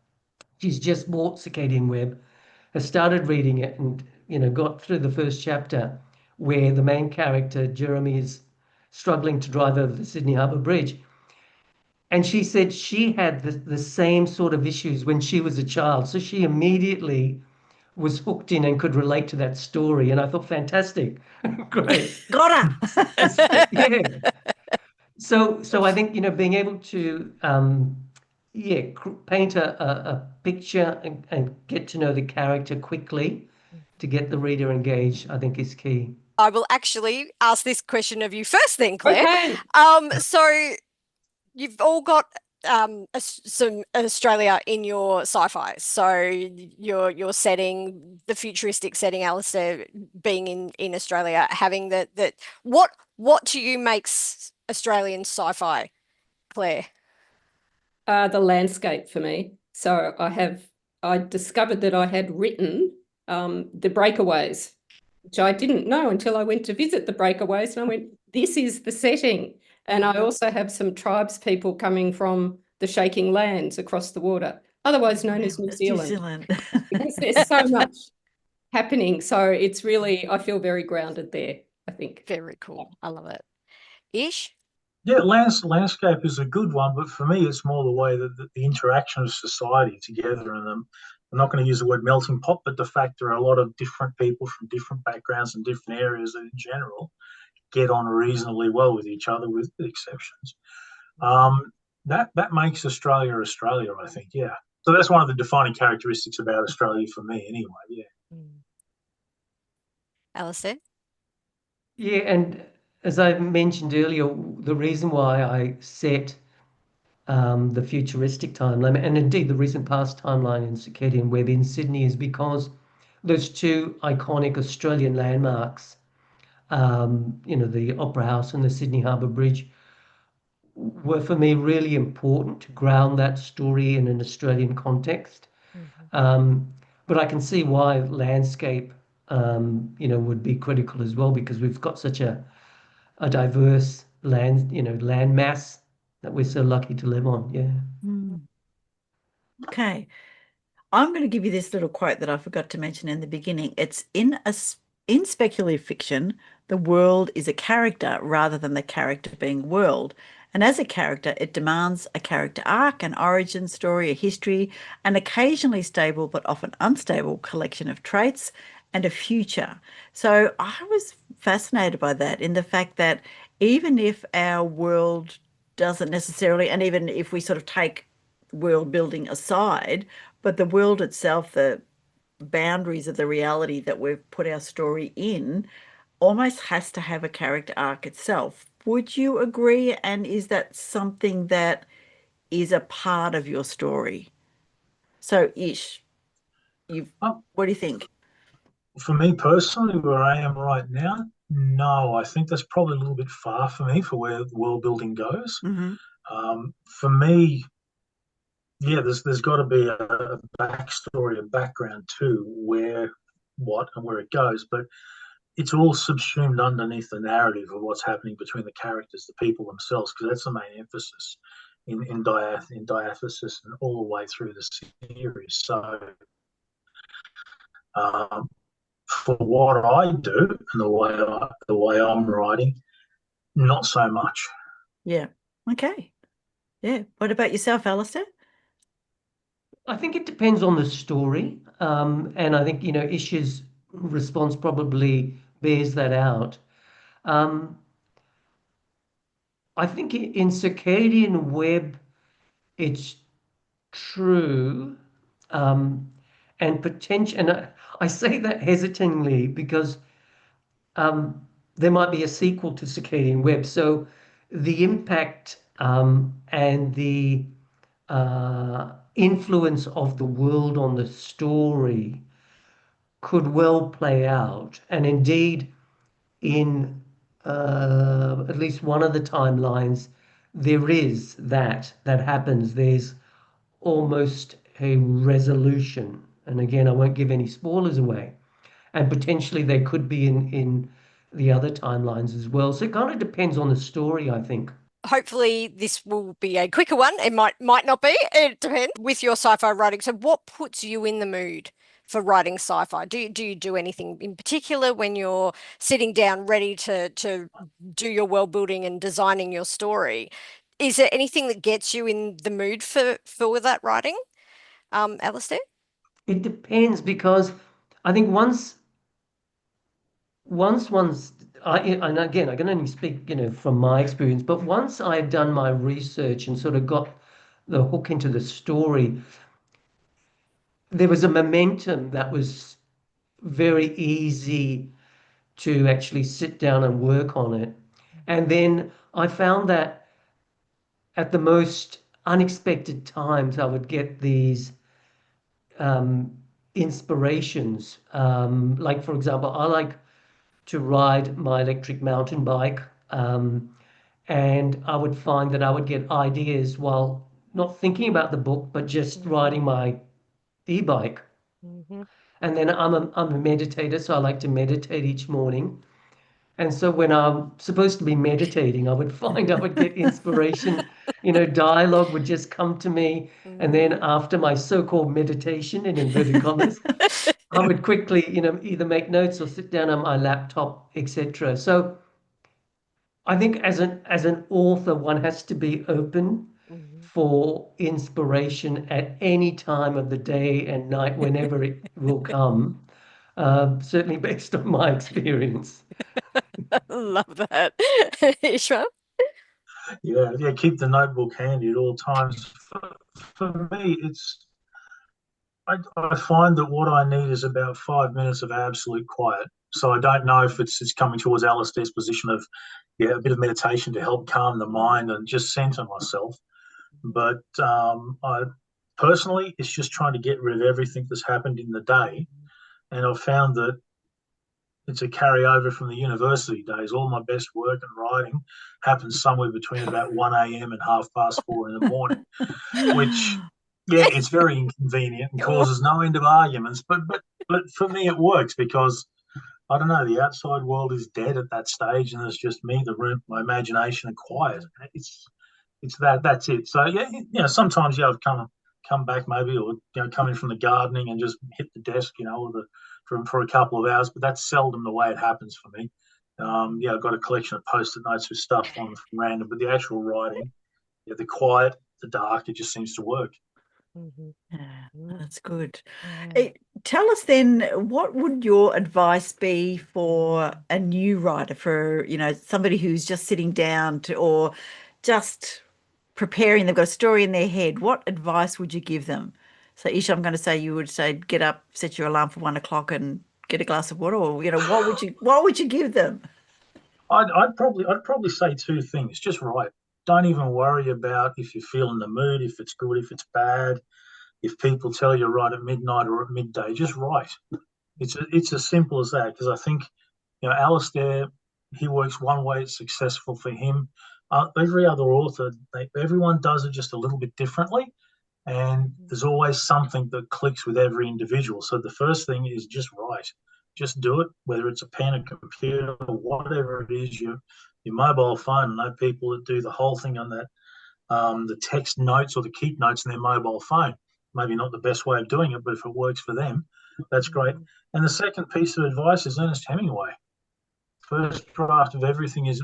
she's just bought Circadian Web, has started reading it, and got through the first chapter where the main character Jeremy is struggling to drive over the Sydney Harbour Bridge. And she said she had the same sort of issues when she was a child. So she immediately was hooked in and could relate to that story. And I thought, fantastic. Great. Got her. Yeah. So I think, being able to, paint a picture and get to know the character quickly to get the reader engaged, I think is key. I will actually ask this question of you first then, Claire. Okay. So you've all got some Australia in your sci-fi. So your setting, the futuristic setting, Alistair, being in Australia, having that what to you makes Australian sci-fi, Claire? The landscape for me. So I discovered that I had written the breakaways, which I didn't know until I went to visit the breakaways, and I went, this is the setting. And I also have some tribes people coming from the shaking lands across the water, otherwise known as New Zealand. Because there's so much happening. So it's really, I feel very grounded there, I think. Very cool. I love it. Ish? Yeah, landscape is a good one, but for me, it's more the way that the interaction of society together. And I'm not going to use the word melting pot, but the fact there are a lot of different people from different backgrounds and different areas that in general get on reasonably well with each other, with exceptions. That makes Australia, I think. Yeah. So that's one of the defining characteristics about Australia for me, anyway. Yeah. Alistair? Yeah, and as I mentioned earlier, the reason why I set the futuristic timeline, and indeed the recent past timeline in Circadian Web in Sydney, is because those two iconic Australian landmarks, the Opera House and the Sydney Harbour Bridge, were for me really important to ground that story in an Australian context. But I can see why landscape, would be critical as well, because we've got such a diverse land mass that we're so lucky to live on. Yeah. Okay. I'm going to give you this little quote that I forgot to mention in the beginning. It's in speculative fiction, the world is a character rather than the character being world. And as a character, it demands a character arc, an origin story, a history, an occasionally stable but often unstable collection of traits, and a future. So I was fascinated by that, in the fact that even if our world doesn't necessarily, and even if we sort of take world building aside, but the world itself, the boundaries of the reality that we've put our story in, almost has to have a character arc itself. Would you agree? And is that something that is a part of your story? So, Ish, what do you think? For me personally, where I am right now, no, I think that's probably a little bit far for me for where world building goes. Mm-hmm. For me, yeah, there's got to be a backstory, a background to where, what, and where it goes. But it's all subsumed underneath the narrative of what's happening between the characters, the people themselves, because that's the main emphasis in Diathesis and all the way through the series. So um, for what I do and the way I'm writing, not so much. Yeah. Okay. Yeah. What about yourself, Alistair? I think it depends on the story. And I think, Ish's response probably bears that out. I think in Circadian Web, it's true. And potential, and I say that hesitantly because there might be a sequel to Circadian Web. So the impact and the influence of the world on the story could well play out. And indeed, in at least one of the timelines, there is that happens. There's almost a resolution. And again, I won't give any spoilers away. And potentially they could be in the other timelines as well. So it kind of depends on the story, I think. Hopefully this will be a quicker one. It might not be. It depends with your sci-fi writing. So what puts you in the mood for writing sci-fi? Do you do anything in particular when you're sitting down ready to do your world building and designing your story? Is there anything that gets you in the mood for that writing, Alistair? It depends because I think once and again, I can only speak, from my experience, but once I had done my research and sort of got the hook into the story, there was a momentum that was very easy to actually sit down and work on it. And then I found that at the most unexpected times, I would get these inspirations. Like, for example, I like to ride my electric mountain bike. And I would find that I would get ideas while not thinking about the book, but just riding my e-bike. Mm-hmm. And then I'm a meditator, so I like to meditate each morning. And so when I'm supposed to be meditating, I would find I would get inspiration, dialogue would just come to me. And then after my so-called meditation, in inverted commas, I would quickly, either make notes or sit down on my laptop, etc. So I think as an author, one has to be open for inspiration at any time of the day and night, whenever it will come. Certainly based on my experience. Love that. Ishmael? Yeah, keep the notebook handy at all times. For me, I find that what I need is about 5 minutes of absolute quiet. So I don't know if it's coming towards Alistair's position of, yeah, a bit of meditation to help calm the mind and just center myself. But I personally, it's just trying to get rid of everything that's happened in the day. And I've found that it's a carryover from the university days. All my best work and writing happens somewhere between about 1 a.m. and 4:30 in the morning, which, yeah, it's very inconvenient and causes no end of arguments. But for me, it works because I don't know, the outside world is dead at that stage, and it's just me, the room, my imagination, and quiet. It's that's it. So yeah, sometimes I've come back maybe, or come in from the gardening and just hit the desk, or for a couple of hours. But that's seldom the way it happens for me. Yeah, I've got a collection of post-it notes with stuff on from random, but the actual writing, yeah, the quiet, the dark, it just seems to work. Yeah, that's good. Tell us then, what would your advice be for a new writer, for somebody who's just sitting down or just preparing, they've got a story in their head. What advice would you give them? So Isha, I'm going to say you would say get up, set your alarm for 1 o'clock and get a glass of water, or what would you give them? I'd probably say two things. Just write. Don't even worry about if you feel in the mood, if it's good, if it's bad. If people tell you write at midnight or at midday, just write. It's as simple as that. Because I think, Alistair, he works one way, it's successful for him. Every other author, everyone does it just a little bit differently, and there's always something that clicks with every individual. So the first thing is just write. Just do it, whether it's a pen, a computer, whatever it is, your mobile phone. I know people that do the whole thing on that, the text notes or the keep notes in their mobile phone. Maybe not the best way of doing it, but if it works for them, that's great. And the second piece of advice is Ernest Hemingway. First draft of everything is,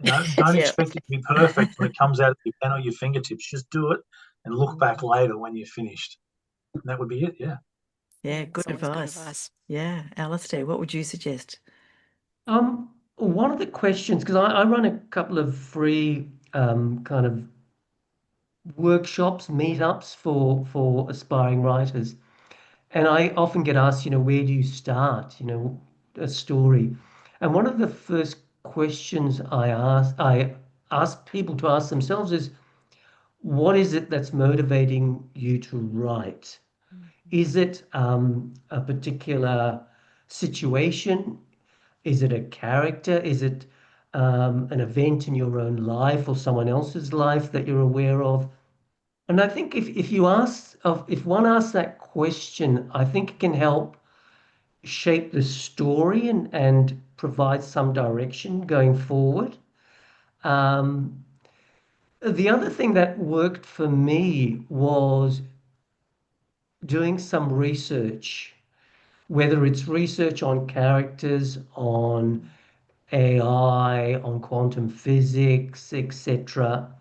don't expect it to be perfect when it comes out of your pen or your fingertips. Just do it and look back later when you're finished. And that would be it, yeah. Yeah, good advice. Yeah, Alistair, what would you suggest? One of the questions, because I run a couple of free kind of workshops, meetups for aspiring writers, and I often get asked, where do you start, a story? And one of the first questions I ask people to ask themselves is, what is it that's motivating you to write? Is it a particular situation? Is it a character? Is it an event in your own life or someone else's life that you're aware of? And I think if one asks that question, I think it can help shape the story and provide some direction going forward. The other thing that worked for me was doing some research, whether it's research on characters, on AI, on quantum physics, etc.,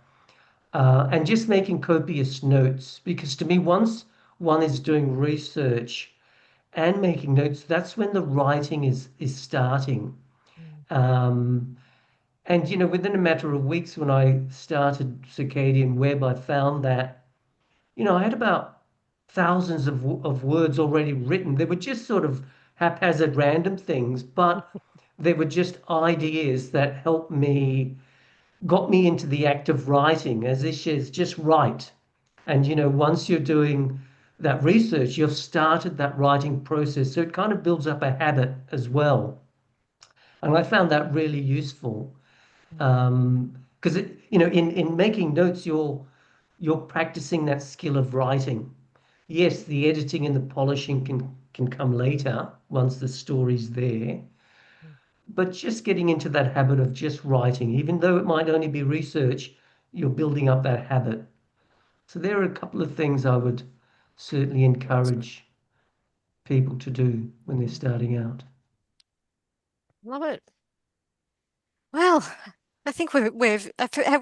and just making copious notes. Because to me, once one is doing research and making notes, that's when the writing is starting. And within a matter of weeks, when I started Circadian Web, I found that I had about thousands of words already written. They were just sort of haphazard, random things, but they were just ideas that got me into the act of writing. As this is, just write. And once you're doing that research, you've started that writing process, so it kind of builds up a habit as well. And I found that really useful, because in making notes, you're practicing that skill of writing. Yes, the editing and the polishing can come later once the story's there, but just getting into that habit of just writing, even though it might only be research, you're building up that habit. So there are a couple of things I would certainly encourage people to do when they're starting out. Love it. Well, I think have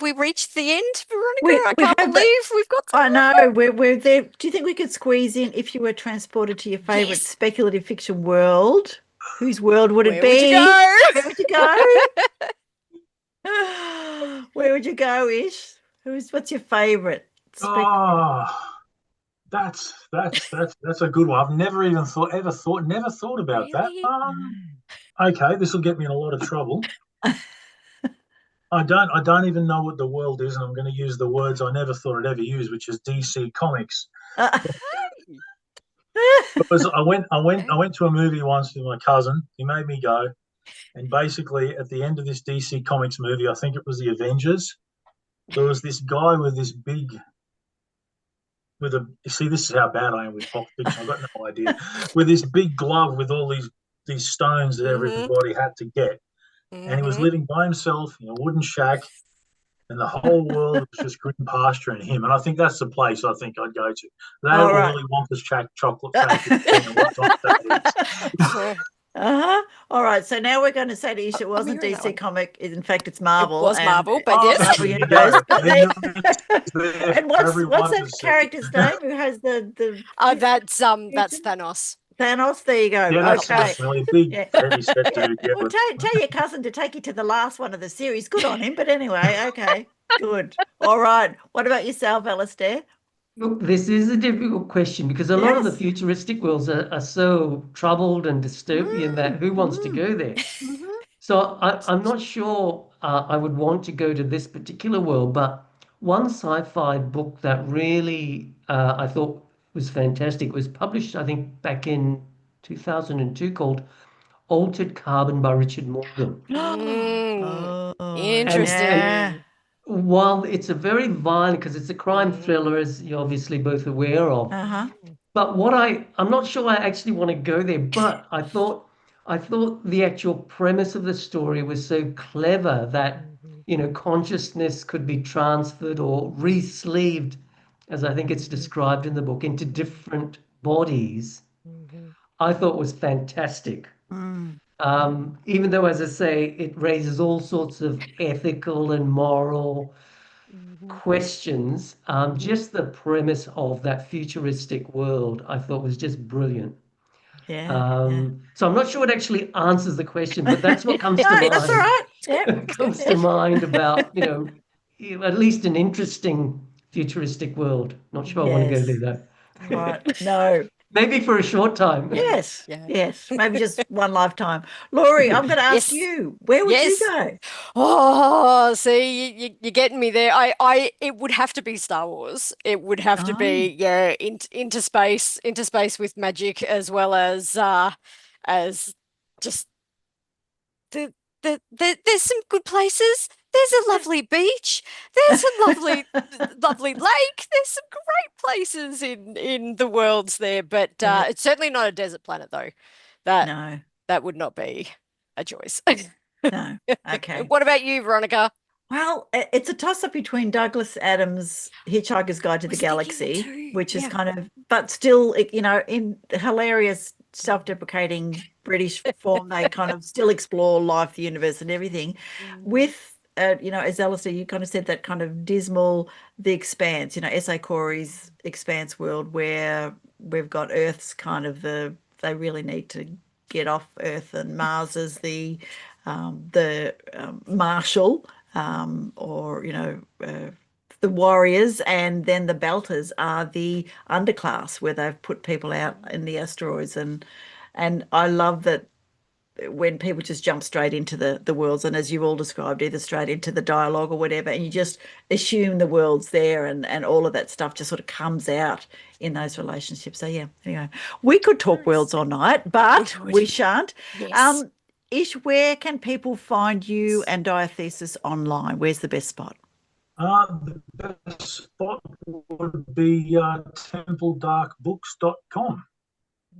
we reached the end, Veronica? I can't believe we've got to I know, we're there. Do you think we could squeeze in, if you were transported to your favorite speculative fiction world, whose world would it be? Where would you go? Where would you go, Ish? What's your favorite? That's a good one. I've never thought about that. Okay, this will get me in a lot of trouble. I don't even know what the world is, and I'm going to use the words I never thought I'd ever use, which is DC Comics. Because I went to a movie once with my cousin. He made me go, and basically at the end of this DC Comics movie, I think it was the Avengers, there was this guy with this big, see, this is how bad I am with pop fiction. I've got no idea. With this big glove with all these stones that everybody had to get. And he was living by himself in a wooden shack, and the whole world was just green pasture and him. And I think that's the place I think I'd go to. That or Willy Wonka's chocolate factory. All right. So now we're going to say to Ish, it wasn't DC Comic. In fact, it's Marvel. It was Marvel, but yes. And what's that character's name who has the? That's Thanos. Thanos, there you go. Yeah, that's really big, heavy set dude. Yeah, well, tell your cousin to take you to the last one of the series. Good on him. But anyway, okay, good. All right. What about yourself, Alistair? Look, this is a difficult question because a lot of the futuristic worlds are so troubled and dystopian that who wants to go there? So I'm not sure I would want to go to this particular world, but one sci-fi book that really I thought was fantastic. It was published, I think, back in 2002, called Altered Carbon by Richard Morgan. Oh, Interesting. yeah. While it's a very violent, because it's a crime thriller, as you're obviously both aware of, Uh-huh. but I'm not sure I actually want to go there, but I thought the actual premise of the story was so clever that, consciousness could be transferred or re-sleeved, as I think it's described in the book, into different bodies. I thought was fantastic. Mm. Even though, as I say, it raises all sorts of ethical and moral questions, just the premise of that futuristic world I thought was just brilliant. Yeah. So I'm not sure it actually answers the question, but that's what comes to No, that's all mind. right. Yeah. Comes to mind about, at least an interesting futuristic world. Not sure I want to go there Yes. though. Right. No. Maybe for a short time. Yes. Yeah. Yes. Maybe just one lifetime. Laurie, I'm going to ask Yes. you, where would you Yes. go? Oh, see, you're getting me there. It would have to be Star Wars. It would have to be, into space with magic, as well as just there's some good places. There's a lovely beach. There's a lovely lake. There's some great places in the worlds there, but Yeah. it's certainly not a desert planet though. That No. that would not be a choice. No. Okay. What about you, Veronica? Well, it's a toss-up between Douglas Adams' Hitchhiker's Guide to the Was thinking Galaxy, too. which is Yeah. kind of, but still, in hilarious, self-deprecating British form, they kind of still explore life, the universe, and everything. With, as Alistair, you kind of said, that kind of dismal, The Expanse, S.A. Corey's Expanse world, where we've got Earth's kind of they really need to get off Earth, and Mars is the marshal, or the warriors, and then the belters are the underclass, where they've put people out in the asteroids, and I love that when people just jump straight into the worlds, and as you all described, either straight into the dialogue or whatever, and you just assume the world's there, and all of that stuff just sort of comes out in those relationships. So yeah, anyway, we could talk worlds all night, but we shan't. Yes. Ish, where can people find you and Diathesis online? Where's the best spot? The best spot would be templedarkbooks.com,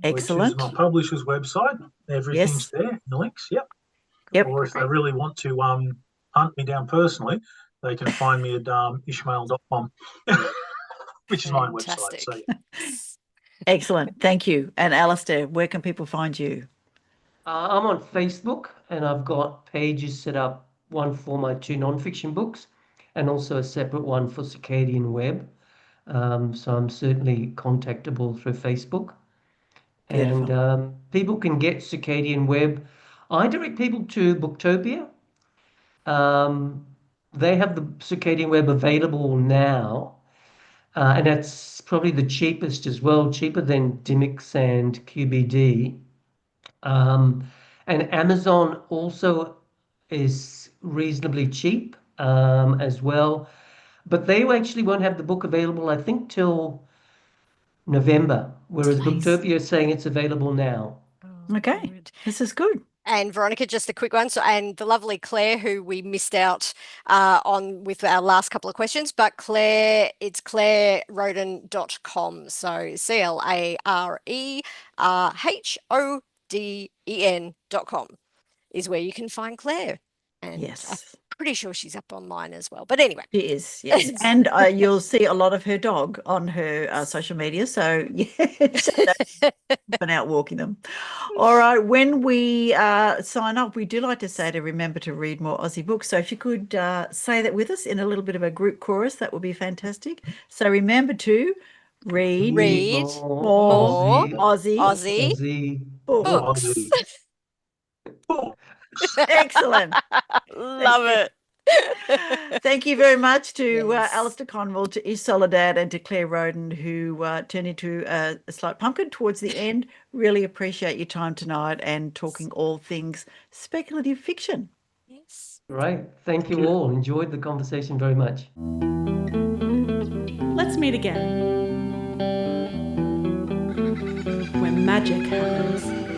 which Excellent. is my publisher's website. Everything's there in the links. Yep. Yep. Or if they really want to hunt me down personally, they can find me at ishmael.com, which is my website. Fantastic. So yeah. Excellent. Thank you. And Alistair, where can people find you? I'm on Facebook, and I've got pages set up, one for my 2 non-fiction books and also a separate one for Circadian Web. So I'm certainly contactable through Facebook. Beautiful. And people can get Circadian Web. I direct people to Booktopia. They have the Circadian Web available now, and that's probably the cheapest as well, cheaper than Dimmicks and QBD. And Amazon also is reasonably cheap as well, but they actually won't have the book available, I think, till November, whereas Nice. Booktopia is saying it's available now. Okay. Good. This is good. And Veronica, just a quick one. So, and the lovely Claire, who we missed out on with our last couple of questions, but Claire, it's ClareRhoden.com. So ClareRhoden.com is where you can find Claire. And Yes. I'm pretty sure she's up online as well. But anyway. She is, yes. And you'll see a lot of her dog on her social media. So, yeah, been out walking them. All right. When we sign up, we do like to say to remember to read more Aussie books. So if you could say that with us in a little bit of a group chorus, that would be fantastic. So remember to read more Aussie books. Excellent. Love it. Thank you very much to Yes. Alistair Conwell, to Ish Soledad, and to Clare Rhoden, who turned into a slight pumpkin towards the end. Really appreciate your time tonight and talking all things speculative fiction. Yes. Right. Thank you all. Enjoyed the conversation very much. Let's meet again. magic happens.